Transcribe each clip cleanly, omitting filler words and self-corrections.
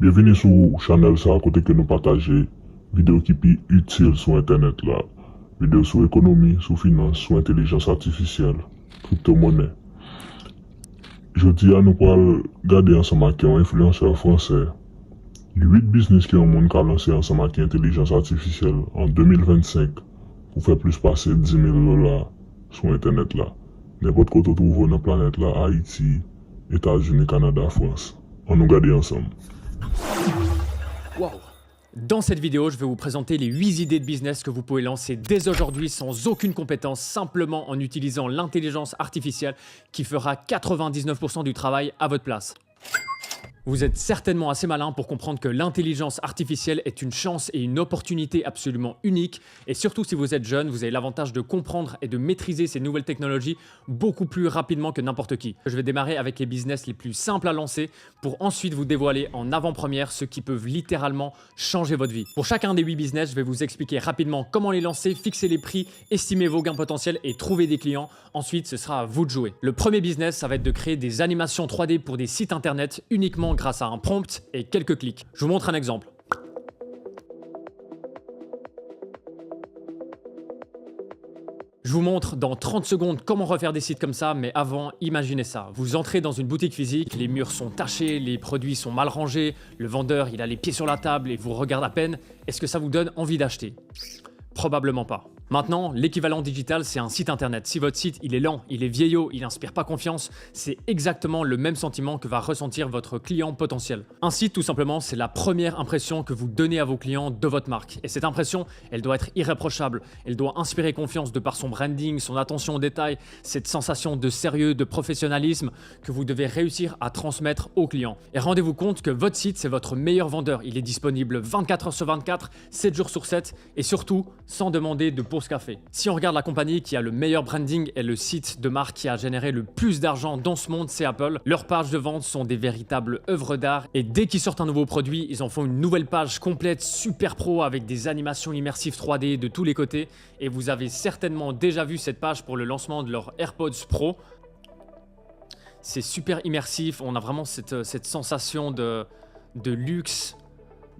Bienvenue sur Channel ça à côté que nous partager vidéo qui pi utile sur internet là. Vidéo sur économie, sur finance, sur intelligence artificielle, crypto-monnaie. Je dis à nous pour regarder ensemble avec un influenceur français. 8 business qui ont monde qui a lancé ensemble avec intelligence artificielle en 2025 pour faire plus passer 10 000 dollars sur internet là. N'importe quoi tu trouves dans la planète là, Haïti, États-Unis, Canada, France. On nous regarde ensemble. Wow. Dans cette vidéo, je vais vous présenter les 8 idées de business que vous pouvez lancer dès aujourd'hui sans aucune compétence, simplement en utilisant l'intelligence artificielle qui fera 99% du travail à votre place. Vous êtes certainement assez malin pour comprendre que l'intelligence artificielle est une chance et une opportunité absolument unique. Et surtout si vous êtes jeune, vous avez l'avantage de comprendre et de maîtriser ces nouvelles technologies beaucoup plus rapidement que n'importe qui. Je vais démarrer avec les business les plus simples à lancer pour ensuite vous dévoiler en avant-première ceux qui peuvent littéralement changer votre vie. Pour chacun des 8 business, je vais vous expliquer rapidement comment les lancer, fixer les prix, estimer vos gains potentiels et trouver des clients. Ensuite, ce sera à vous de jouer. Le premier business, ça va être de créer des animations 3D pour des sites internet uniquement grâce à un prompt et quelques clics. Je vous montre un exemple. Je vous montre dans 30 secondes comment refaire des sites comme ça, mais avant, imaginez ça. Vous entrez dans une boutique physique, les murs sont tachés, les produits sont mal rangés, le vendeur, il a les pieds sur la table et vous regarde à peine. Est-ce que ça vous donne envie d'acheter? Probablement pas. Maintenant, l'équivalent digital, c'est un site internet. Si votre site, il est lent, il est vieillot, il n'inspire pas confiance, c'est exactement le même sentiment que va ressentir votre client potentiel. Un site, tout simplement, c'est la première impression que vous donnez à vos clients de votre marque. Et cette impression, elle doit être irréprochable. Elle doit inspirer confiance de par son branding, son attention aux détails, cette sensation de sérieux, de professionnalisme que vous devez réussir à transmettre aux clients. Et rendez-vous compte que votre site, c'est votre meilleur vendeur. Il est disponible 24 heures sur 24, 7 jours sur 7 et surtout, sans demander de pause café. Si on regarde la compagnie qui a le meilleur branding et le site de marque qui a généré le plus d'argent dans ce monde, c'est Apple. Leurs pages de vente sont des véritables œuvres d'art et dès qu'ils sortent un nouveau produit, ils en font une nouvelle page complète, super pro avec des animations immersives 3D de tous les côtés. Et vous avez certainement déjà vu cette page pour le lancement de leur AirPods Pro. C'est super immersif, on a vraiment cette sensation de luxe.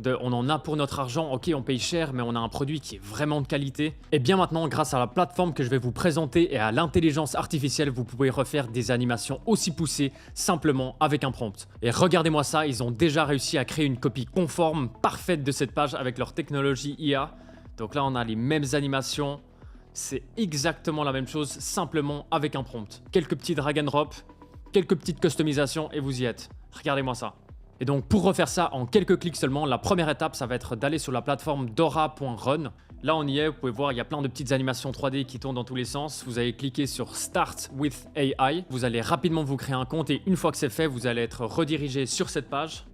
On en a pour notre argent, ok on paye cher mais on a un produit qui est vraiment de qualité. Et bien maintenant grâce à la plateforme que je vais vous présenter et à l'intelligence artificielle, vous pouvez refaire des animations aussi poussées simplement avec un prompt. Et regardez-moi ça, ils ont déjà réussi à créer une copie conforme, parfaite de cette page avec leur technologie IA. Donc là on a les mêmes animations, c'est exactement la même chose simplement avec un prompt. Quelques petits drag and drop, quelques petites customisations et vous y êtes. Regardez-moi ça. Et donc pour refaire ça en quelques clics seulement, la première étape ça va être d'aller sur la plateforme dora.run. Là on y est, vous pouvez voir il y a plein de petites animations 3D qui tournent dans tous les sens. Vous allez cliquer sur Start with AI. Vous allez rapidement vous créer un compte et une fois que c'est fait, vous allez être redirigé sur cette page.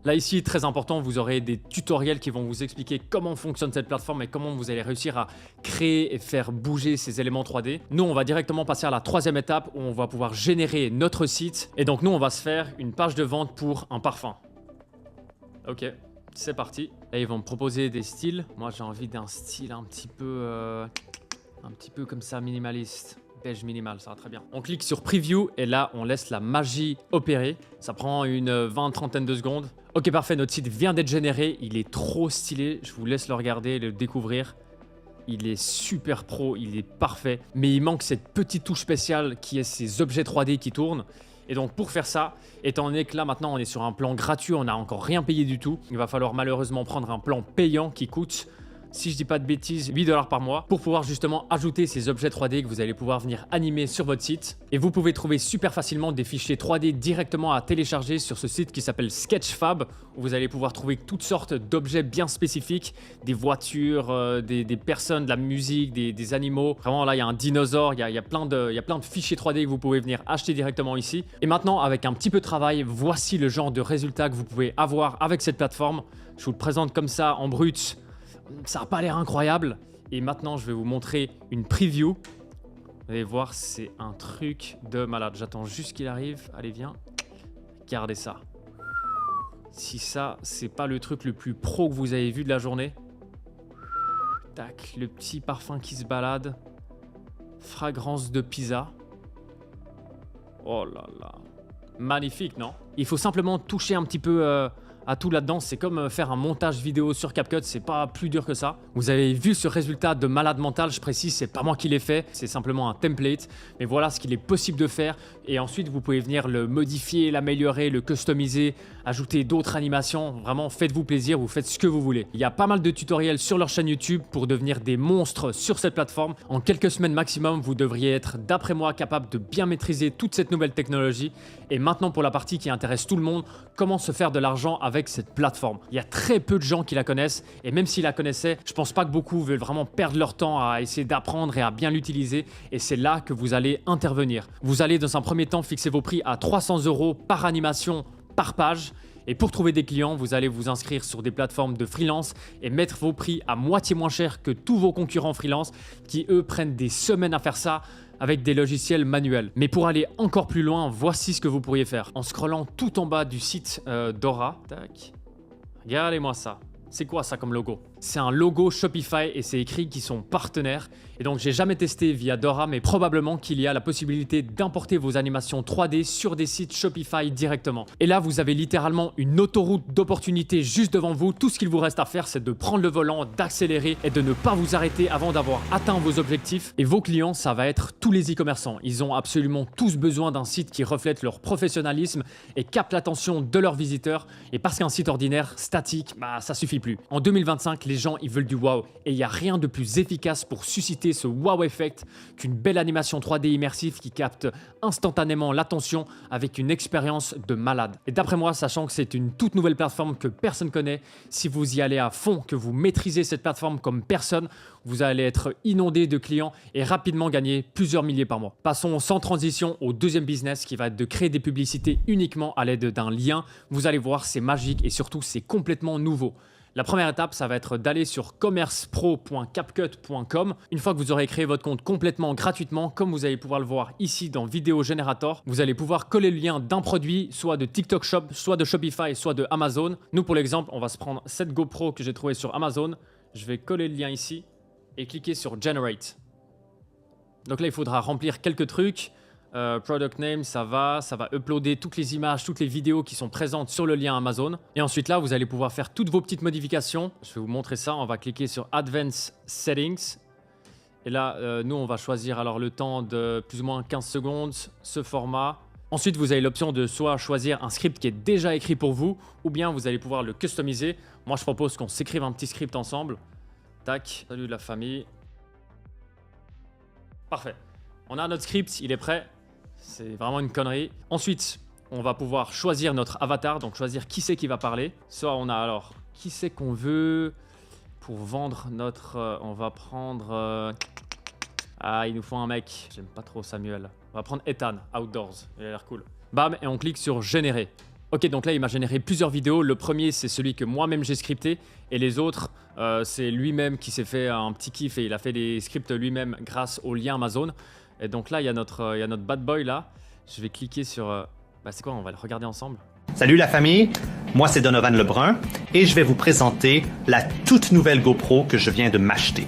Là ici, très important, vous aurez des tutoriels qui vont vous expliquer comment fonctionne cette plateforme et comment vous allez réussir à créer et faire bouger ces éléments 3D. Nous, on va directement passer à la troisième étape où on va pouvoir générer notre site. Et donc nous, on va se faire une page de vente pour un parfum. Ok, c'est parti. Là, ils vont me proposer des styles. Moi, j'ai envie d'un style un petit peu comme ça, minimaliste. Beige minimal, ça va très bien. On clique sur Preview et là, on laisse la magie opérer. Ça prend une 20-30 de secondes. Ok, parfait, notre site vient d'être généré. Il est trop stylé. Je vous laisse le regarder et le découvrir. Il est super pro, il est parfait. Mais il manque cette petite touche spéciale qui est ces objets 3D qui tournent. Et donc pour faire ça, étant donné que là maintenant on est sur un plan gratuit, on n'a encore rien payé du tout, il va falloir malheureusement prendre un plan payant qui coûte, si je dis pas de bêtises, 8 $ par mois pour pouvoir justement ajouter ces objets 3D que vous allez pouvoir venir animer sur votre site. Et vous pouvez trouver super facilement des fichiers 3D directement à télécharger sur ce site qui s'appelle Sketchfab où vous allez pouvoir trouver toutes sortes d'objets bien spécifiques, des voitures, des personnes, de la musique, des animaux. Vraiment là il y a un dinosaure, il y a plein de fichiers 3D que vous pouvez venir acheter directement ici. Et maintenant avec un petit peu de travail, voici le genre de résultats que vous pouvez avoir avec cette plateforme. Je vous le présente comme ça en brut. Ça n'a pas l'air incroyable. Et maintenant, je vais vous montrer une preview. Vous allez voir, c'est un truc de malade. J'attends juste qu'il arrive. Allez, viens. Regardez ça. Si ça, c'est pas le truc le plus pro que vous avez vu de la journée. Tac, le petit parfum qui se balade. Fragrance de pizza. Oh là là. Magnifique, non? Il faut simplement toucher un petit peu à tout là-dedans. C'est comme faire un montage vidéo sur CapCut, c'est pas plus dur que ça. Vous avez vu ce résultat de malade mental, je précise, c'est pas moi qui l'ai fait, c'est simplement un template. Mais voilà ce qu'il est possible de faire. Et ensuite, vous pouvez venir le modifier, l'améliorer, le customiser, ajouter d'autres animations. Vraiment, faites-vous plaisir, vous faites ce que vous voulez. Il y a pas mal de tutoriels sur leur chaîne YouTube pour devenir des monstres sur cette plateforme. En quelques semaines maximum, vous devriez être, d'après moi, capable de bien maîtriser toute cette nouvelle technologie. Et maintenant, pour la partie qui intéresse tout le monde, comment se faire de l'argent avec cette plateforme. Il y a très peu de gens qui la connaissent et même s'ils la connaissaient, je pense pas que beaucoup veulent vraiment perdre leur temps à essayer d'apprendre et à bien l'utiliser et c'est là que vous allez intervenir. Vous allez dans un premier temps fixer vos prix à 300 € par animation, par page. Et pour trouver des clients, vous allez vous inscrire sur des plateformes de freelance et mettre vos prix à moitié moins cher que tous vos concurrents freelance qui eux prennent des semaines à faire ça avec des logiciels manuels. Mais pour aller encore plus loin, voici ce que vous pourriez faire. En scrollant tout en bas du site Dora, tac, regardez-moi ça. C'est quoi ça comme logo? C'est un logo Shopify et c'est écrit qu'ils sont partenaires. Et donc j'ai jamais testé via Dora, mais probablement qu'il y a la possibilité d'importer vos animations 3D sur des sites Shopify directement. Et là, vous avez littéralement une autoroute d'opportunités juste devant vous. Tout ce qu'il vous reste à faire, c'est de prendre le volant, d'accélérer et de ne pas vous arrêter avant d'avoir atteint vos objectifs. Et vos clients, ça va être tous les e-commerçants. Ils ont absolument tous besoin d'un site qui reflète leur professionnalisme et capte l'attention de leurs visiteurs. Et parce qu'un site ordinaire, statique, ça suffit plus. En 2025, les gens, ils veulent du wow. Et il n'y a rien de plus efficace pour susciter ce wow effect qu'une belle animation 3D immersive qui capte instantanément l'attention avec une expérience de malade. Et d'après moi, sachant que c'est une toute nouvelle plateforme que personne connaît, si vous y allez à fond, que vous maîtrisez cette plateforme comme personne, vous allez être inondé de clients et rapidement gagner plusieurs milliers par mois. Passons sans transition au deuxième business qui va être de créer des publicités uniquement à l'aide d'un lien. Vous allez voir, c'est magique et surtout, c'est complètement nouveau. La première étape, ça va être d'aller sur commercepro.capcut.com. Une fois que vous aurez créé votre compte complètement gratuitement, comme vous allez pouvoir le voir ici dans Vidéo Générateur, vous allez pouvoir coller le lien d'un produit, soit de TikTok Shop, soit de Shopify, soit de Amazon. Nous, pour l'exemple, on va se prendre cette GoPro que j'ai trouvée sur Amazon. Je vais coller le lien ici et cliquer sur Generate. Donc là, il faudra remplir quelques trucs. Product name, ça va uploader toutes les images, toutes les vidéos qui sont présentes sur le lien Amazon. Et ensuite là, vous allez pouvoir faire toutes vos petites modifications. Je vais vous montrer ça. On va cliquer sur Advanced Settings. Et là, nous, on va choisir alors le temps de plus ou moins 15 secondes, ce format. Ensuite, vous avez l'option de soit choisir un script qui est déjà écrit pour vous, ou bien vous allez pouvoir le customiser. Moi, je propose qu'on s'écrive un petit script ensemble. Tac, salut la famille. Parfait. On a notre script, il est prêt. C'est vraiment une connerie. Ensuite, on va pouvoir choisir notre avatar, donc choisir qui c'est qui va parler. Soit on a alors qui c'est qu'on veut pour vendre notre... on va prendre... il nous faut un mec. J'aime pas trop Samuel. On va prendre Ethan, Outdoors. Il a l'air cool. Bam, et on clique sur générer. Ok, donc là, il m'a généré plusieurs vidéos. Le premier, c'est celui que moi-même j'ai scripté. Et les autres, c'est lui-même qui s'est fait un petit kiff et il a fait les scripts lui-même grâce au lien Amazon. Et donc là, il y a notre bad boy là. Je vais cliquer sur... c'est quoi? On va le regarder ensemble. Salut la famille, moi c'est Donovan Lebrun et je vais vous présenter la toute nouvelle GoPro que je viens de m'acheter.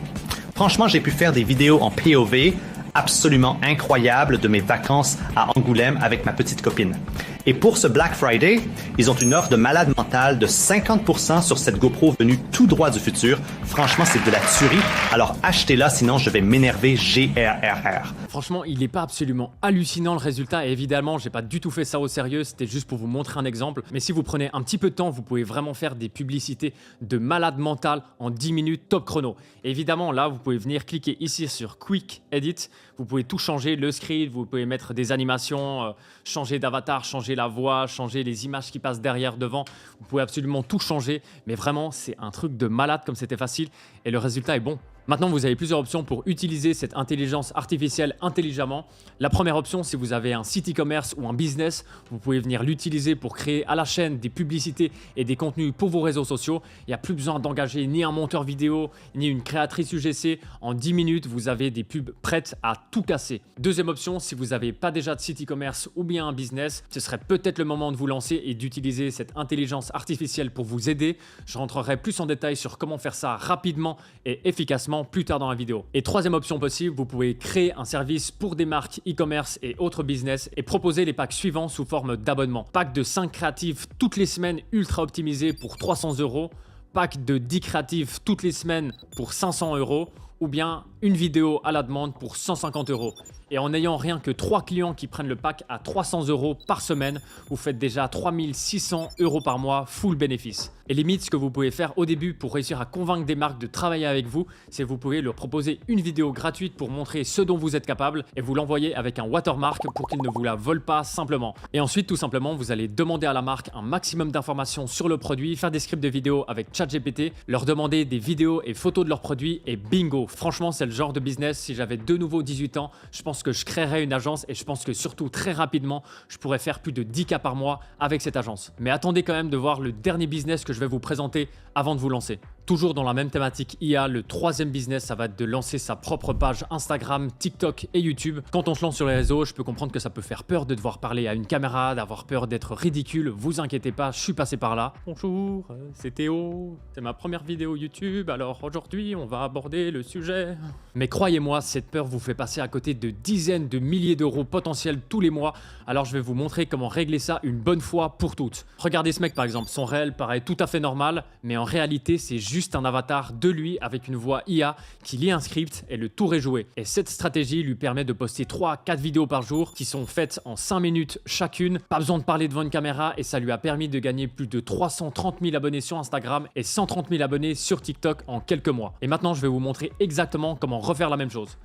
Franchement, j'ai pu faire des vidéos en POV absolument incroyables de mes vacances à Angoulême avec ma petite copine. Et pour ce Black Friday, ils ont une offre de malade mentale de 50% sur cette GoPro venue tout droit du futur. Franchement, c'est de la tuerie. Alors achetez-la, sinon je vais m'énerver GRRR. Franchement, il n'est pas absolument hallucinant le résultat et évidemment, j'ai pas du tout fait ça au sérieux, c'était juste pour vous montrer un exemple. Mais si vous prenez un petit peu de temps, vous pouvez vraiment faire des publicités de malade mental en 10 minutes top chrono. Et évidemment, là, vous pouvez venir cliquer ici sur Quick Edit. Vous pouvez tout changer, le script, vous pouvez mettre des animations, changer d'avatar, changer la voix, changer les images qui passent derrière, devant. Vous pouvez absolument tout changer, mais vraiment, c'est un truc de malade comme c'était facile et le résultat est bon. Maintenant, vous avez plusieurs options pour utiliser cette intelligence artificielle intelligemment. La première option, si vous avez un site e-commerce ou un business, vous pouvez venir l'utiliser pour créer à la chaîne des publicités et des contenus pour vos réseaux sociaux. Il n'y a plus besoin d'engager ni un monteur vidéo, ni une créatrice UGC. En 10 minutes, vous avez des pubs prêtes à tout casser. Deuxième option, si vous n'avez pas déjà de site e-commerce ou bien un business, ce serait peut-être le moment de vous lancer et d'utiliser cette intelligence artificielle pour vous aider. Je rentrerai plus en détail sur comment faire ça rapidement et efficacement. exactement plus tard dans la vidéo. Et troisième option possible, vous pouvez créer un service pour des marques e-commerce et autres business et proposer les packs suivants sous forme d'abonnement. Pack de 5 créatifs toutes les semaines ultra optimisés pour 300 €, pack de 10 créatifs toutes les semaines pour 500 € ou bien une vidéo à la demande pour 150 €. Et en n'ayant rien que 3 clients qui prennent le pack à 300 € par semaine, vous faites déjà 3600 € par mois full bénéfice. Et limite, ce que vous pouvez faire au début pour réussir à convaincre des marques de travailler avec vous, c'est que vous pouvez leur proposer une vidéo gratuite pour montrer ce dont vous êtes capable et vous l'envoyer avec un watermark pour qu'ils ne vous la volent pas simplement. Et ensuite, tout simplement, vous allez demander à la marque un maximum d'informations sur le produit, faire des scripts de vidéos avec ChatGPT, leur demander des vidéos et photos de leurs produits et bingo. Franchement, c'est le genre de business, si j'avais de nouveau 18 ans, je pense que je créerais une agence et je pense que surtout très rapidement, je pourrais faire plus de 10K par mois avec cette agence. Mais attendez quand même de voir le dernier business que je vais vous présenter avant de vous lancer. Toujours dans la même thématique IA, le troisième business, ça va être de lancer sa propre page Instagram, TikTok et YouTube. Quand on se lance sur les réseaux, je peux comprendre que ça peut faire peur de devoir parler à une caméra, d'avoir peur d'être ridicule. Vous inquiétez pas, je suis passé par là. Bonjour, c'est Théo, c'est ma première vidéo YouTube, alors aujourd'hui on va aborder le sujet. Mais croyez-moi, cette peur vous fait passer à côté de dizaines de milliers d'euros potentiels tous les mois, alors je vais vous montrer comment régler ça une bonne fois pour toutes. Regardez ce mec par exemple, son réel paraît tout à fait normal, mais en réalité c'est juste un avatar de lui avec une voix IA qui lit un script et le tour est joué. Et cette stratégie lui permet de poster 3-4 vidéos par jour qui sont faites en 5 minutes chacune, pas besoin de parler devant une caméra et ça lui a permis de gagner plus de 330 000 abonnés sur Instagram et 130 000 abonnés sur TikTok en quelques mois. Et maintenant je vais vous montrer exactement comment refaire la même chose.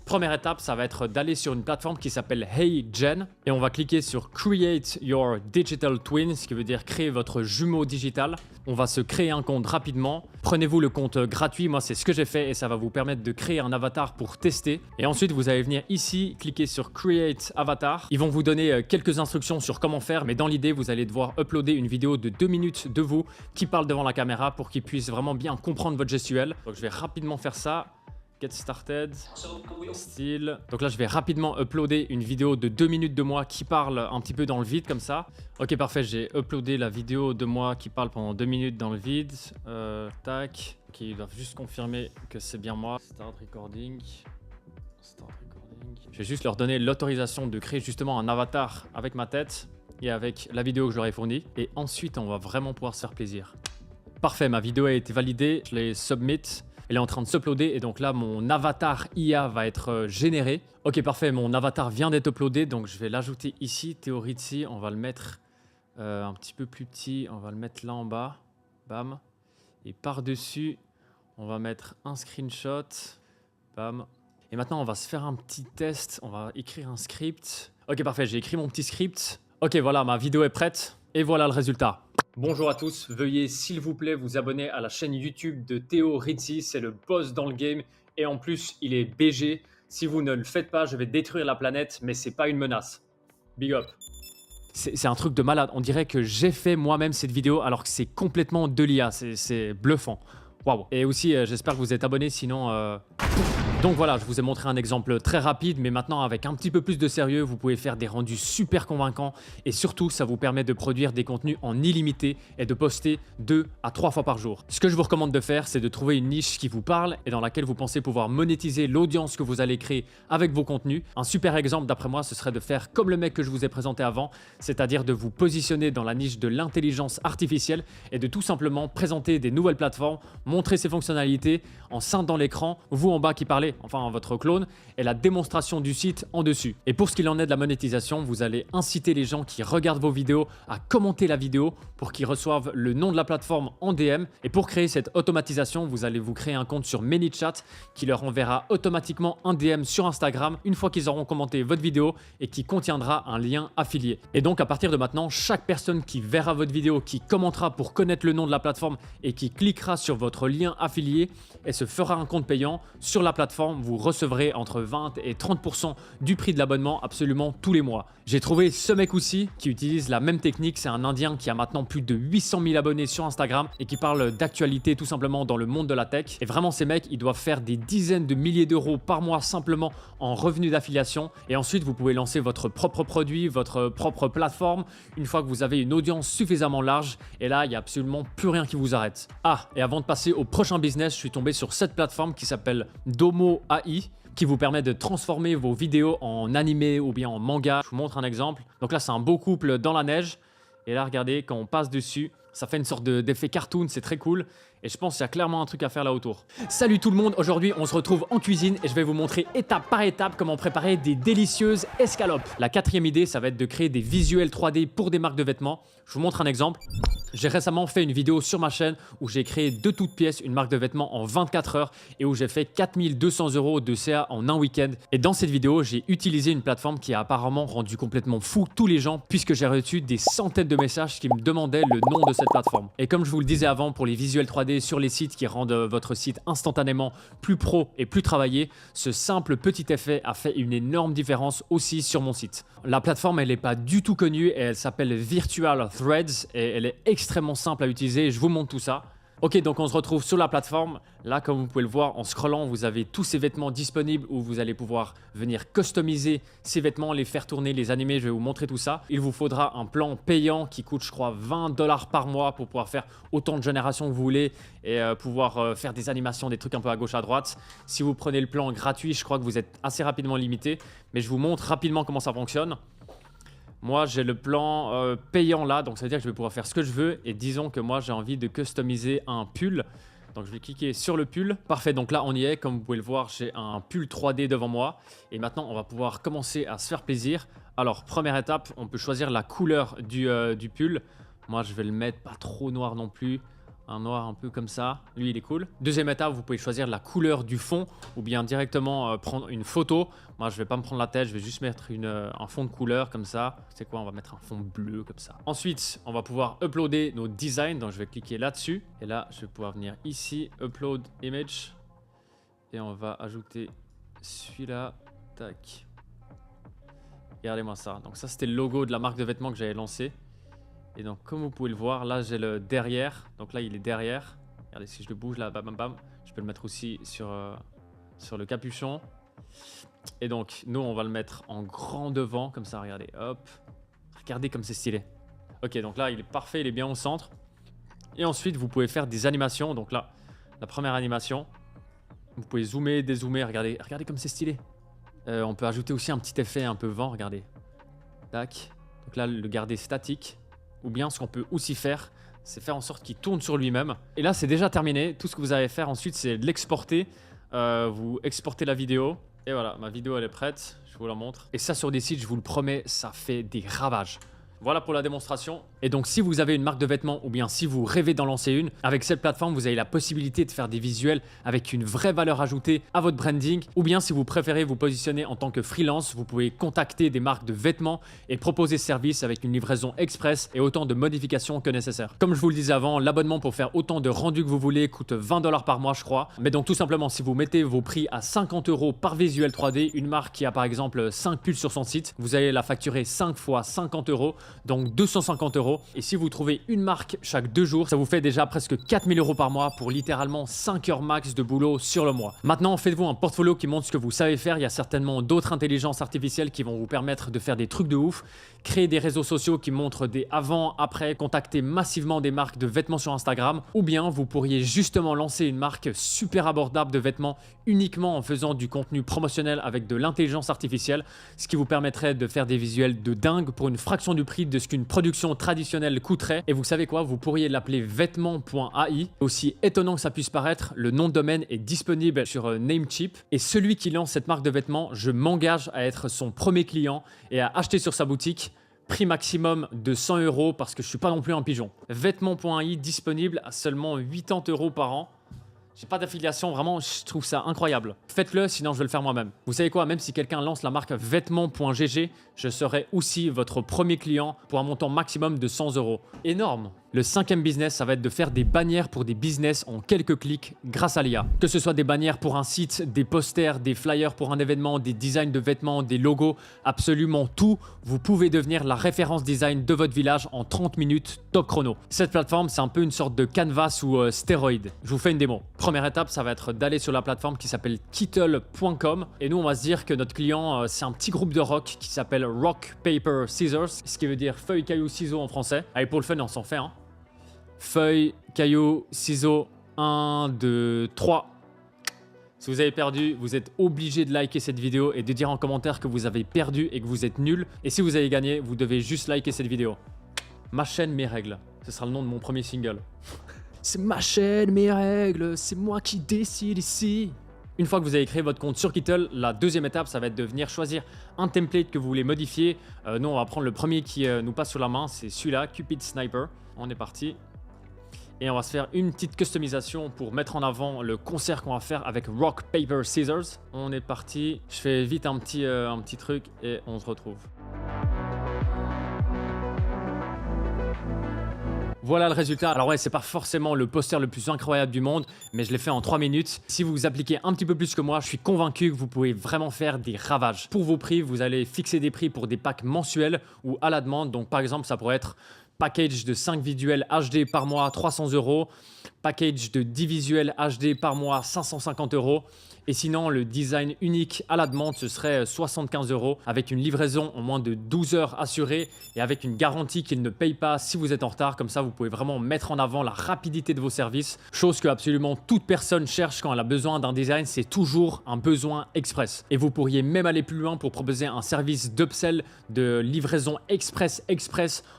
Première étape, ça va être d'aller sur une plateforme qui s'appelle HeyGen et on va cliquer sur Create Your Digital Twin, ce qui veut dire créer votre jumeau digital. On va se créer un compte rapidement. Prenez-vous le compte gratuit, moi c'est ce que j'ai fait et ça va vous permettre de créer un avatar pour tester. Et ensuite, vous allez venir ici, cliquer sur Create Avatar. Ils vont vous donner quelques instructions sur comment faire, mais dans l'idée, vous allez devoir uploader une vidéo de 2 minutes de vous qui parle devant la caméra pour qu'ils puissent vraiment bien comprendre votre gestuelle. Donc je vais rapidement faire ça. Get started, style. Donc là, je vais rapidement uploader une vidéo de 2 minutes de moi qui parle un petit peu dans le vide comme ça. Ok, parfait, j'ai uploadé la vidéo de moi qui parle pendant 2 minutes dans le vide. Tac. Ok, ils doivent juste confirmer que c'est bien moi. Start recording. Je vais juste leur donner l'autorisation de créer justement un avatar avec ma tête et avec la vidéo que je leur ai fournie. Et ensuite, on va vraiment pouvoir se faire plaisir. Parfait, ma vidéo a été validée. Je l'ai submit. Elle est en train de s'uploader et donc là, mon avatar IA va être généré. Ok, parfait, mon avatar vient d'être uploadé, donc je vais l'ajouter ici, Théo Rizzi. On va le mettre un petit peu plus petit, on va le mettre là en bas. Bam. Et par-dessus, on va mettre un screenshot. Bam. Et maintenant, on va se faire un petit test. On va écrire un script. Ok, parfait, j'ai écrit mon petit script. Ok, voilà, ma vidéo est prête. Et voilà le résultat. Bonjour à tous, veuillez s'il vous plaît vous abonner à la chaîne YouTube de Théo Rizzi, c'est le boss dans le game et en plus il est BG. Si vous ne le faites pas, je vais détruire la planète, mais c'est pas une menace. Big up. C'est un truc de malade, on dirait que j'ai fait moi-même cette vidéo alors que c'est complètement de l'IA, c'est bluffant. Waouh. Et aussi j'espère que vous êtes abonnés, sinon... Donc voilà, je vous ai montré un exemple très rapide, mais maintenant avec un petit peu plus de sérieux, vous pouvez faire des rendus super convaincants et surtout, ça vous permet de produire des contenus en illimité et de poster 2 à 3 fois par jour. Ce que je vous recommande de faire, c'est de trouver une niche qui vous parle et dans laquelle vous pensez pouvoir monétiser l'audience que vous allez créer avec vos contenus. Un super exemple d'après moi, ce serait de faire comme le mec que je vous ai présenté avant, c'est-à-dire de vous positionner dans la niche de l'intelligence artificielle et de tout simplement présenter des nouvelles plateformes, montrer ses fonctionnalités en scindant l'écran, vous en bas qui parlez, enfin votre clone, et la démonstration du site en dessus. Et pour ce qu'il en est de la monétisation, vous allez inciter les gens qui regardent vos vidéos à commenter la vidéo pour qu'ils reçoivent le nom de la plateforme en DM. Et pour créer cette automatisation, vous allez vous créer un compte sur ManyChat qui leur enverra automatiquement un DM sur Instagram une fois qu'ils auront commenté votre vidéo et qui contiendra un lien affilié. Et donc à partir de maintenant, chaque personne qui verra votre vidéo, qui commentera pour connaître le nom de la plateforme et qui cliquera sur votre lien affilié, elle se fera un compte payant sur la plateforme plateforme, vous recevrez entre 20 et 30% du prix de l'abonnement absolument tous les mois. J'ai trouvé ce mec aussi qui utilise la même technique. C'est un Indien qui a maintenant plus de 800 000 abonnés sur Instagram et qui parle d'actualité tout simplement dans le monde de la tech. Et vraiment, ces mecs, ils doivent faire des dizaines de milliers d'euros par mois simplement en revenus d'affiliation. Et ensuite, vous pouvez lancer votre propre produit, votre propre plateforme une fois que vous avez une audience suffisamment large. Et là, il n'y a absolument plus rien qui vous arrête. Ah, et avant de passer au prochain business, je suis tombé sur cette plateforme qui s'appelle Domo AI, qui vous permet de transformer vos vidéos en animé ou bien en manga. Je vous montre un exemple. Donc là, c'est un beau couple dans la neige. Et là, regardez, quand on passe dessus, ça fait une sorte d'effet cartoon, c'est très cool. Et je pense qu'il y a clairement un truc à faire là autour. Salut tout le monde, aujourd'hui on se retrouve en cuisine et je vais vous montrer étape par étape comment préparer des délicieuses escalopes. La quatrième idée, ça va être de créer des visuels 3D pour des marques de vêtements. Je vous montre un exemple. J'ai récemment fait une vidéo sur ma chaîne où j'ai créé de toutes pièces une marque de vêtements en 24 heures et où j'ai fait 4200 € de CA en un week-end. Et dans cette vidéo, j'ai utilisé une plateforme qui a apparemment rendu complètement fou tous les gens puisque j'ai reçu des centaines de messages qui me demandaient le nom de cette plateforme. Et comme je vous le disais avant, pour les visuels 3D sur les sites qui rendent votre site instantanément plus pro et plus travaillé, ce simple petit effet a fait une énorme différence aussi sur mon site. La plateforme, elle n'est pas du tout connue et elle s'appelle Virtual Threads et elle est extrêmement simple à utiliser. Je vous montre tout ça. Ok, donc on se retrouve sur la plateforme. Là, comme vous pouvez le voir, en scrollant, vous avez tous ces vêtements disponibles où vous allez pouvoir venir customiser ces vêtements, les faire tourner, les animer. Je vais vous montrer tout ça. Il vous faudra un plan payant qui coûte, je crois, 20 $ par mois pour pouvoir faire autant de générations que vous voulez et pouvoir faire des animations, des trucs un peu à gauche, à droite. Si vous prenez le plan gratuit, je crois que vous êtes assez rapidement limité. Mais je vous montre rapidement comment ça fonctionne. Moi, j'ai le plan payant là, donc ça veut dire que je vais pouvoir faire ce que je veux. Et disons que moi, j'ai envie de customiser un pull. Donc, je vais cliquer sur le pull. Parfait, donc là, on y est. Comme vous pouvez le voir, j'ai un pull 3D devant moi. Et maintenant, on va pouvoir commencer à se faire plaisir. Alors, première étape, on peut choisir la couleur du pull. Moi, je vais le mettre pas trop noir non plus. Un noir un peu comme ça, lui il est cool. Deuxième étape, vous pouvez choisir la couleur du fond ou bien directement prendre une photo. Moi je vais pas me prendre la tête, je vais juste mettre un fond de couleur comme ça. C'est quoi, on va mettre un fond bleu comme ça. Ensuite, on va pouvoir uploader nos designs, donc je vais cliquer là-dessus. Et là, je vais pouvoir venir ici, upload image. Et on va ajouter celui-là, tac. Regardez-moi ça, donc ça c'était le logo de la marque de vêtements que j'avais lancé. Et donc comme vous pouvez le voir, là j'ai le derrière, donc là il est derrière. Regardez, si je le bouge là, bam bam bam, je peux le mettre aussi sur le capuchon. Et donc nous on va le mettre en grand devant, comme ça, regardez, hop. Regardez comme c'est stylé. Ok, donc là il est parfait, il est bien au centre. Et ensuite vous pouvez faire des animations, donc là, la première animation. Vous pouvez zoomer, dézoomer, regardez comme c'est stylé. On peut ajouter aussi un petit effet un peu vent, regardez. Tac, donc là le garder statique. Ou bien ce qu'on peut aussi faire, c'est faire en sorte qu'il tourne sur lui-même. Et là, c'est déjà terminé. Tout ce que vous allez faire ensuite, c'est de l'exporter. Vous exportez la vidéo. Et voilà, ma vidéo, elle est prête. Je vous la montre. Et ça, sur des sites, je vous le promets, ça fait des ravages. Voilà pour la démonstration. Et donc, si vous avez une marque de vêtements ou bien si vous rêvez d'en lancer une, avec cette plateforme, vous avez la possibilité de faire des visuels avec une vraie valeur ajoutée à votre branding. Ou bien, si vous préférez vous positionner en tant que freelance, vous pouvez contacter des marques de vêtements et proposer ce service avec une livraison express et autant de modifications que nécessaire. Comme je vous le disais avant, l'abonnement pour faire autant de rendus que vous voulez coûte 20 $ par mois, je crois. Mais donc, tout simplement, si vous mettez vos prix à 50 € par visuel 3D, une marque qui a par exemple 5 pulls sur son site, vous allez la facturer 5 fois 50 €. Donc 250 €. Et si vous trouvez une marque chaque 2 jours, ça vous fait déjà presque 4000 € par mois pour littéralement 5 heures max de boulot sur le mois. Maintenant, faites-vous un portfolio qui montre ce que vous savez faire. Il y a certainement d'autres intelligences artificielles qui vont vous permettre de faire des trucs de ouf. Créer des réseaux sociaux qui montrent des avant, après, contacter massivement des marques de vêtements sur Instagram. Ou bien vous pourriez justement lancer une marque super abordable de vêtements uniquement en faisant du contenu promotionnel avec de l'intelligence artificielle, ce qui vous permettrait de faire des visuels de dingue pour une fraction du prix de ce qu'une production traditionnelle coûterait. Et vous savez quoi, vous pourriez l'appeler vêtements.ai. Aussi étonnant que ça puisse paraître, le nom de domaine est disponible sur Namecheap. Et celui qui lance cette marque de vêtements, je m'engage à être son premier client et à acheter sur sa boutique. Prix maximum de 100 € parce que je suis pas non plus un pigeon. Vêtements.ai disponible à seulement 80 € par an. J'ai pas d'affiliation, vraiment, je trouve ça incroyable. Faites-le, sinon je vais le faire moi-même. Vous savez quoi, même si quelqu'un lance la marque vêtements.gg, je serai aussi votre premier client pour un montant maximum de 100 €. Énorme! Le 5e business, ça va être de faire des bannières pour des business en quelques clics grâce à l'IA. Que ce soit des bannières pour un site, des posters, des flyers pour un événement, des designs de vêtements, des logos, absolument tout, vous pouvez devenir la référence design de votre village en 30 minutes top chrono. Cette plateforme, c'est un peu une sorte de canvas ou stéroïde. Je vous fais une démo. Première étape, ça va être d'aller sur la plateforme qui s'appelle Kittle.com et nous, on va se dire que notre client, c'est un petit groupe de rock qui s'appelle Rock, Paper, Scissors, ce qui veut dire feuille, caillou, ciseaux en français. Allez, pour le fun, on s'en fait un. Feuille, caillou, ciseaux, 1, 2, 3. Si vous avez perdu, vous êtes obligé de liker cette vidéo et de dire en commentaire que vous avez perdu et que vous êtes nul. Et si vous avez gagné, vous devez juste liker cette vidéo. Ma chaîne, mes règles. Ce sera le nom de mon premier single. C'est ma chaîne, mes règles. C'est moi qui décide ici. Une fois que vous avez créé votre compte sur Kittle, la deuxième étape, ça va être de venir choisir un template que vous voulez modifier. Nous, on va prendre le premier qui nous passe sur la main. C'est celui-là, Cupid Sniper. On est parti. Et on va se faire une petite customisation pour mettre en avant le concert qu'on va faire avec Rock, Paper, Scissors. On est parti. Je fais vite un petit truc et on se retrouve. Voilà le résultat. Alors ouais, c'est pas forcément le poster le plus incroyable du monde, mais je l'ai fait en 3 minutes. Si vous vous appliquez un petit peu plus que moi, je suis convaincu que vous pouvez vraiment faire des ravages. Pour vos prix, vous allez fixer des prix pour des packs mensuels ou à la demande. Donc par exemple, ça pourrait être package de 5 visuels HD par mois, 300 €. Package de 10 visuels HD par mois, 550 €. Et sinon, le design unique à la demande, ce serait 75 € avec une livraison en moins de 12 heures assurée et avec une garantie qu'il ne paye pas si vous êtes en retard. Comme ça, vous pouvez vraiment mettre en avant la rapidité de vos services. Chose que absolument toute personne cherche quand elle a besoin d'un design, c'est toujours un besoin express. Et vous pourriez même aller plus loin pour proposer un service d'upsell de livraison express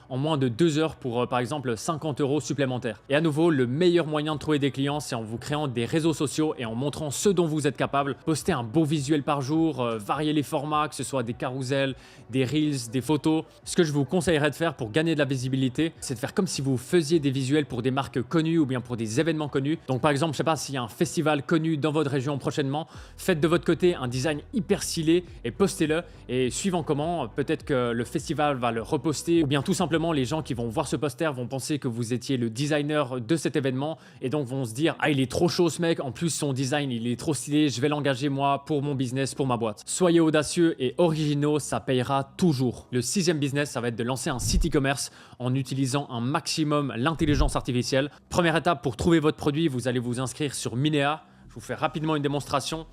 en moins de 2 heures pour par exemple 50 € supplémentaires. Et à nouveau, le meilleur moyen de trouver des clients, c'est en vous créant des réseaux sociaux et en montrant ce dont vous êtes capable. Postez un beau visuel par jour, variez les formats, que ce soit des carousels, des reels, des photos. Ce que je vous conseillerais de faire pour gagner de la visibilité, c'est de faire comme si vous faisiez des visuels pour des marques connues ou bien pour des événements connus. Donc par exemple, je sais pas s'il y a un festival connu dans votre région prochainement, faites de votre côté un design hyper stylé et postez-le. Et suivant comment, peut-être que le festival va le reposter ou bien tout simplement les gens qui vont voir ce poster vont penser que vous étiez le designer de cet événement et donc vont se dire « Ah, il est trop chaud ce mec, en plus son design il est trop stylé, je vais l'engager moi pour mon business, pour ma boîte. » Soyez audacieux et originaux, ça payera toujours. Le 6e business, ça va être de lancer un site e-commerce en utilisant un maximum l'intelligence artificielle. Première étape pour trouver votre produit, vous allez vous inscrire sur Minea. Je vous fais rapidement une démonstration.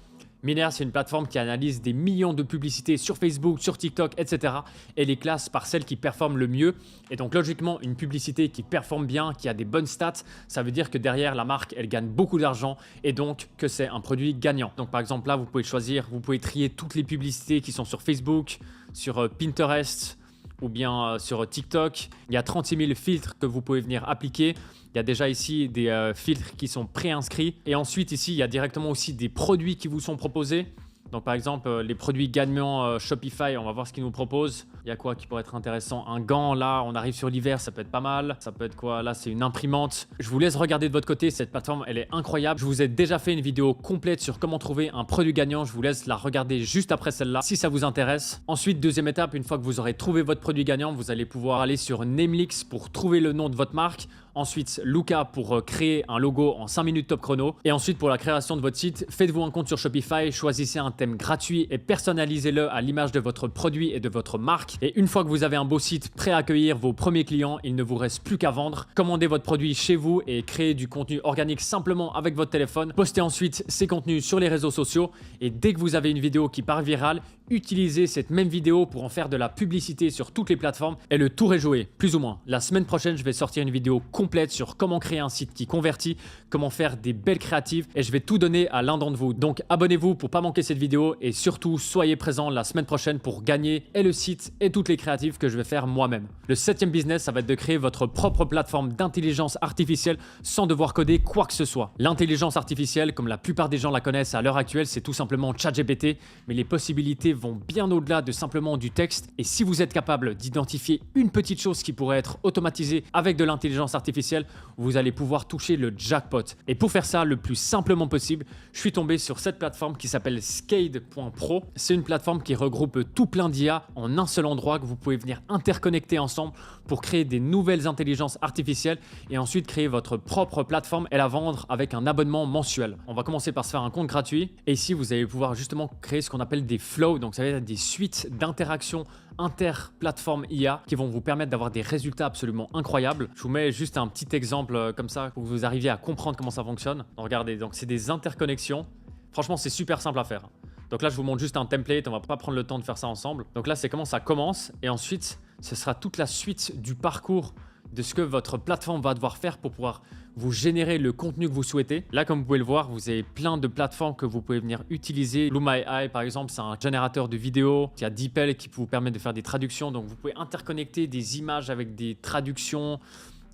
Minea, c'est une plateforme qui analyse des millions de publicités sur Facebook, sur TikTok, etc. et les classe par celles qui performent le mieux. Et donc logiquement, une publicité qui performe bien, qui a des bonnes stats, ça veut dire que derrière la marque, elle gagne beaucoup d'argent et donc que c'est un produit gagnant. Donc par exemple là, vous pouvez choisir, vous pouvez trier toutes les publicités qui sont sur Facebook, sur Pinterest ou bien sur TikTok. Il y a 36 000 filtres que vous pouvez venir appliquer. Il y a déjà ici des filtres qui sont préinscrits. Et ensuite, ici, il y a directement aussi des produits qui vous sont proposés. Donc par exemple, les produits gagnants Shopify, on va voir ce qu'ils nous proposent. Il y a quoi qui pourrait être intéressant? Un gant, là, on arrive sur l'hiver, ça peut être pas mal. Ça peut être quoi? Là, c'est une imprimante. Je vous laisse regarder de votre côté, cette plateforme, elle est incroyable. Je vous ai déjà fait une vidéo complète sur comment trouver un produit gagnant. Je vous laisse la regarder juste après celle-là, si ça vous intéresse. Ensuite, deuxième étape, une fois que vous aurez trouvé votre produit gagnant, vous allez pouvoir aller sur Namelix pour trouver le nom de votre marque. Ensuite, Luca pour créer un logo en 5 minutes top chrono. Et ensuite, pour la création de votre site, faites-vous un compte sur Shopify, choisissez un thème gratuit et personnalisez-le à l'image de votre produit et de votre marque. Et une fois que vous avez un beau site prêt à accueillir vos premiers clients, il ne vous reste plus qu'à vendre. Commandez votre produit chez vous et créez du contenu organique simplement avec votre téléphone. Postez ensuite ces contenus sur les réseaux sociaux et dès que vous avez une vidéo qui part virale, utilisez cette même vidéo pour en faire de la publicité sur toutes les plateformes et le tour est joué, plus ou moins. La semaine prochaine, je vais sortir une vidéo complète sur comment créer un site qui convertit, comment faire des belles créatives et je vais tout donner à l'un d'entre vous. Donc abonnez-vous pour pas manquer cette vidéo et surtout soyez présents la semaine prochaine pour gagner et le site et toutes les créatives que je vais faire moi-même. Le 7e business, ça va être de créer votre propre plateforme d'intelligence artificielle sans devoir coder quoi que ce soit. L'intelligence artificielle, comme la plupart des gens la connaissent à l'heure actuelle, c'est tout simplement ChatGPT, mais les possibilités vont bien au-delà de simplement du texte. Et si vous êtes capable d'identifier une petite chose qui pourrait être automatisée avec de l'intelligence artificielle, vous allez pouvoir toucher le jackpot. Et pour faire ça le plus simplement possible, je suis tombé sur cette plateforme qui s'appelle Skade.pro. C'est une plateforme qui regroupe tout plein d'IA en un seul endroit que vous pouvez venir interconnecter ensemble pour créer des nouvelles intelligences artificielles et ensuite créer votre propre plateforme et la vendre avec un abonnement mensuel. On va commencer par se faire un compte gratuit et ici vous allez pouvoir justement créer ce qu'on appelle des flows, donc ça va être des suites d'interactions inter-plateforme IA qui vont vous permettre d'avoir des résultats absolument incroyables. Je vous mets juste un petit exemple comme ça pour que vous arriviez à comprendre comment ça fonctionne. Donc, regardez, donc c'est des interconnexions. Franchement, c'est super simple à faire. Donc là, je vous montre juste un template, on va pas prendre le temps de faire ça ensemble. Donc là, c'est comment ça commence et ensuite, ce sera toute la suite du parcours de ce que votre plateforme va devoir faire pour pouvoir vous générer le contenu que vous souhaitez. Là, comme vous pouvez le voir, vous avez plein de plateformes que vous pouvez venir utiliser. Lumai, par exemple, c'est un générateur de vidéos. Il y a DeepL qui vous permet de faire des traductions. Donc, vous pouvez interconnecter des images avec des traductions,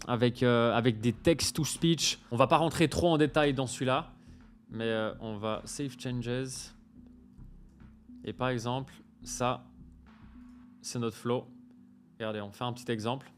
avec des text-to-speech. On va pas rentrer trop en détail dans celui-là, mais on va Save Changes. Et par exemple, ça, c'est notre flow. Regardez, on fait un petit exemple.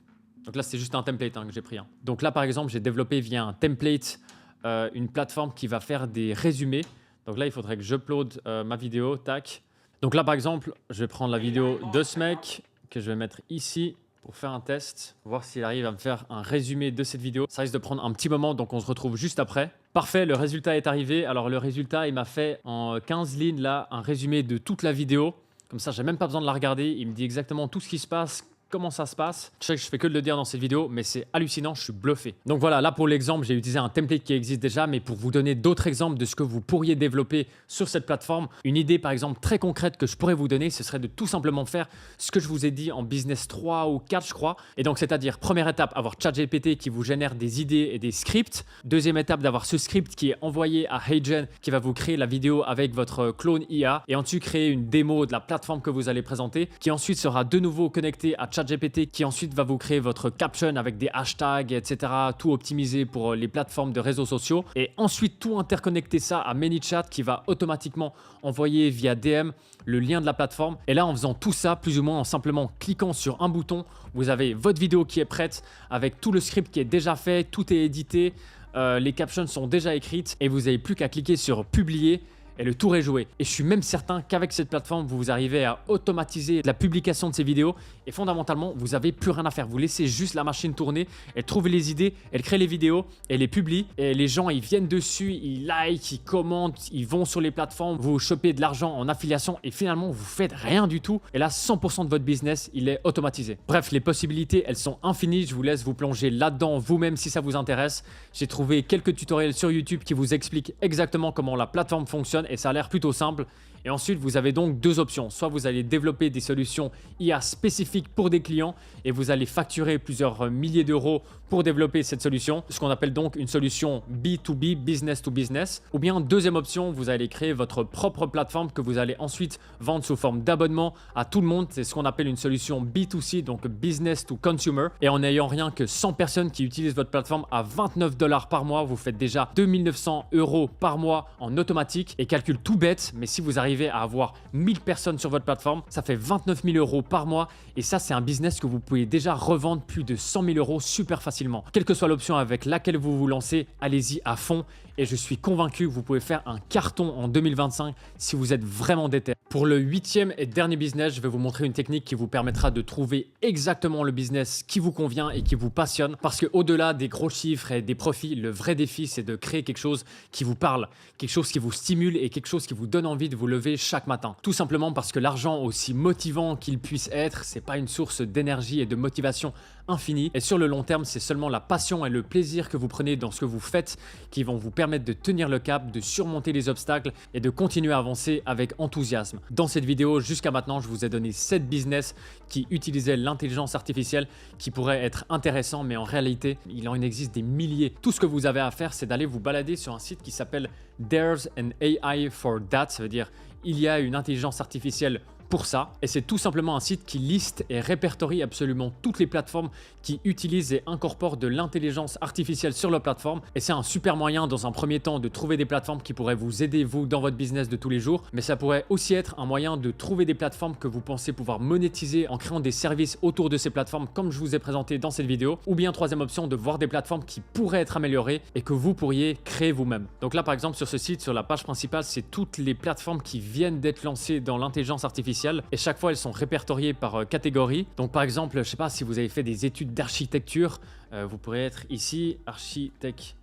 Donc là, c'est juste un template que j'ai pris. Donc là, par exemple, j'ai développé via un template une plateforme qui va faire des résumés. Donc là, il faudrait que j'upload ma vidéo. Tac. Donc là, par exemple, je vais prendre la vidéo de ce mec que je vais mettre ici pour faire un test, voir s'il arrive à me faire un résumé de cette vidéo. Ça risque de prendre un petit moment, donc on se retrouve juste après. Parfait, le résultat est arrivé. Alors le résultat, il m'a fait en 15 lignes là un résumé de toute la vidéo. Comme ça, j'ai même pas besoin de la regarder. Il me dit exactement tout ce qui se passe, comment ça se passe. Je sais que je fais que de le dire dans cette vidéo, mais c'est hallucinant, je suis bluffé. Donc voilà, là pour l'exemple, j'ai utilisé un template qui existe déjà, mais pour vous donner d'autres exemples de ce que vous pourriez développer sur cette plateforme, une idée par exemple très concrète que je pourrais vous donner, ce serait de tout simplement faire ce que je vous ai dit en business 3 ou 4, je crois. Et donc c'est-à-dire, première étape, avoir ChatGPT qui vous génère des idées et des scripts. Deuxième étape, d'avoir ce script qui est envoyé à HeyGen qui va vous créer la vidéo avec votre clone IA et ensuite créer une démo de la plateforme que vous allez présenter qui ensuite sera de nouveau connecté à ChatGPT qui ensuite va vous créer votre caption avec des hashtags, etc. Tout optimisé pour les plateformes de réseaux sociaux. Et ensuite, tout interconnecter ça à ManyChat qui va automatiquement envoyer via DM le lien de la plateforme. Et là, en faisant tout ça, plus ou moins en simplement cliquant sur un bouton, vous avez votre vidéo qui est prête avec tout le script qui est déjà fait, tout est édité, les captions sont déjà écrites et vous n'avez plus qu'à cliquer sur publier. Et le tour est joué. Et je suis même certain qu'avec cette plateforme, vous arrivez à automatiser la publication de ces vidéos et fondamentalement, vous n'avez plus rien à faire. Vous laissez juste la machine tourner, elle trouve les idées, elle crée les vidéos, elle les publie et les gens, ils viennent dessus, ils like, ils commentent, ils vont sur les plateformes, vous chopez de l'argent en affiliation et finalement, vous faites rien du tout. Et là, 100% de votre business, il est automatisé. Bref, les possibilités, elles sont infinies. Je vous laisse vous plonger là-dedans vous-même si ça vous intéresse. J'ai trouvé quelques tutoriels sur YouTube qui vous expliquent exactement comment la plateforme fonctionne et ça a l'air plutôt simple. Et ensuite, vous avez donc deux options. Soit vous allez développer des solutions IA spécifiques pour des clients et vous allez facturer plusieurs milliers d'euros pour développer cette solution, ce qu'on appelle donc une solution B2B, business to business. Ou bien, deuxième option, vous allez créer votre propre plateforme que vous allez ensuite vendre sous forme d'abonnement à tout le monde. C'est ce qu'on appelle une solution B2C, donc business to consumer. Et en n'ayant rien que 100 personnes qui utilisent votre plateforme à 29 $ par mois, vous faites déjà 2 900 € par mois en automatique. Et calcul tout bête, mais si vous arrivez à avoir 1000 personnes sur votre plateforme, ça fait 29 000 € par mois. Et ça, c'est un business que vous pouvez déjà revendre plus de 100 000 € super facilement. Quelle que soit l'option avec laquelle vous vous lancez, allez-y à fond. Et je suis convaincu que vous pouvez faire un carton en 2025 si vous êtes vraiment déter. Pour le 8e et dernier business, je vais vous montrer une technique qui vous permettra de trouver exactement le business qui vous convient et qui vous passionne. Parce que au-delà des gros chiffres et des profits, le vrai défi, c'est de créer quelque chose qui vous parle, quelque chose qui vous stimule et quelque chose qui vous donne envie de vous lever chaque matin. Tout simplement parce que l'argent, aussi motivant qu'il puisse être, c'est pas une source d'énergie et de motivation infinie. Et sur le long terme, c'est seulement la passion et le plaisir que vous prenez dans ce que vous faites qui vont vous permettre de tenir le cap, de surmonter les obstacles et de continuer à avancer avec enthousiasme. Dans cette vidéo, jusqu'à maintenant, je vous ai donné 7 business qui utilisaient l'intelligence artificielle qui pourraient être intéressants, mais en réalité, il en existe des milliers. Tout ce que vous avez à faire, c'est d'aller vous balader sur un site qui s'appelle There's an AI for that. Ça veut dire il y a une intelligence artificielle pour ça. Et c'est tout simplement un site qui liste et répertorie absolument toutes les plateformes qui utilisent et incorporent de l'intelligence artificielle sur leur plateforme. Et c'est un super moyen dans un premier temps de trouver des plateformes qui pourraient vous aider vous dans votre business de tous les jours. Mais ça pourrait aussi être un moyen de trouver des plateformes que vous pensez pouvoir monétiser en créant des services autour de ces plateformes comme je vous ai présenté dans cette vidéo. Ou bien troisième option, de voir des plateformes qui pourraient être améliorées et que vous pourriez créer vous-même. Donc là par exemple sur ce site, sur la page principale, c'est toutes les plateformes qui viennent d'être lancées dans l'intelligence artificielle et chaque fois elles sont répertoriées par catégorie. Donc par exemple, je sais pas si vous avez fait des études d'architecture, vous pourrez être ici, architecture.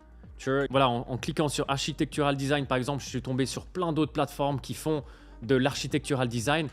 Voilà, en cliquant sur architectural design par exemple, je suis tombé sur plein d'autres plateformes qui font de l'architectural design.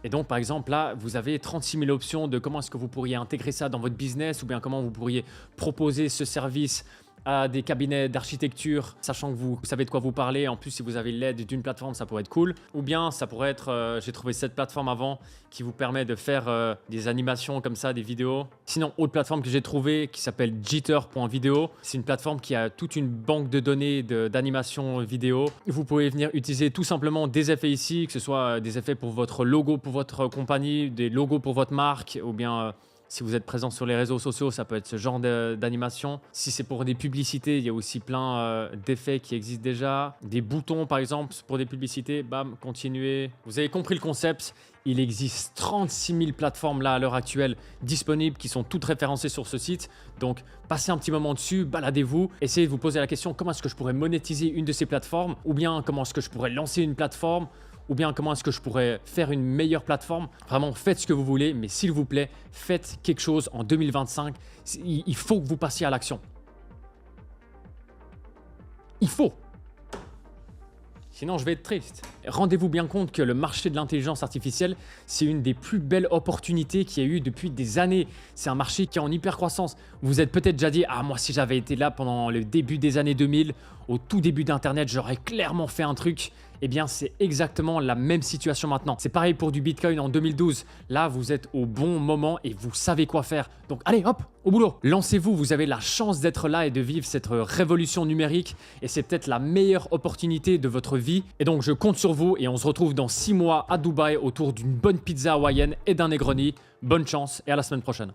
Et donc, par exemple, là, vous avez 36 000 options de comment est-ce que vous pourriez intégrer ça dans votre business ou bien comment vous pourriez proposer ce service à des cabinets d'architecture, sachant que vous savez de quoi vous parlez. En plus, si vous avez l'aide d'une plateforme, ça pourrait être cool. Ou bien, ça pourrait être, j'ai trouvé cette plateforme avant qui vous permet de faire des animations comme ça, des vidéos. Sinon, autre plateforme que j'ai trouvée qui s'appelle Jitter.video. C'est une plateforme qui a toute une banque de données d'animation vidéo. Vous pouvez venir utiliser tout simplement des effets ici, que ce soit des effets pour votre logo, pour votre compagnie, des logos pour votre marque, ou bien... si vous êtes présent sur les réseaux sociaux, ça peut être ce genre d'animation. Si c'est pour des publicités, il y a aussi plein d'effets qui existent déjà. Des boutons, par exemple, pour des publicités. Bam, continuez. Vous avez compris le concept. Il existe 36 000 plateformes là à l'heure actuelle disponibles qui sont toutes référencées sur ce site. Donc, passez un petit moment dessus, baladez-vous. Essayez de vous poser la question, comment est-ce que je pourrais monétiser une de ces plateformes? Ou bien, comment est-ce que je pourrais lancer une plateforme? Ou bien comment est-ce que je pourrais faire une meilleure plateforme? Vraiment, faites ce que vous voulez, mais s'il vous plaît, faites quelque chose en 2025. Il faut que vous passiez à l'action. Il faut. Sinon, je vais être triste. Rendez-vous bien compte que le marché de l'intelligence artificielle, c'est une des plus belles opportunités qu'il y a eu depuis des années. C'est un marché qui est en hyper croissance. Vous êtes peut-être déjà dit, ah moi si j'avais été là pendant le début des années 2000, au tout début d'Internet, j'aurais clairement fait un truc. Eh bien, c'est exactement la même situation maintenant. C'est pareil pour du Bitcoin en 2012. Là, vous êtes au bon moment et vous savez quoi faire. Donc, allez, hop, au boulot. Lancez-vous, vous avez la chance d'être là et de vivre cette révolution numérique. Et c'est peut-être la meilleure opportunité de votre vie. Et donc, je compte sur vous et on se retrouve dans 6 mois à Dubaï autour d'une bonne pizza hawaïenne et d'un Negroni. Bonne chance et à la semaine prochaine.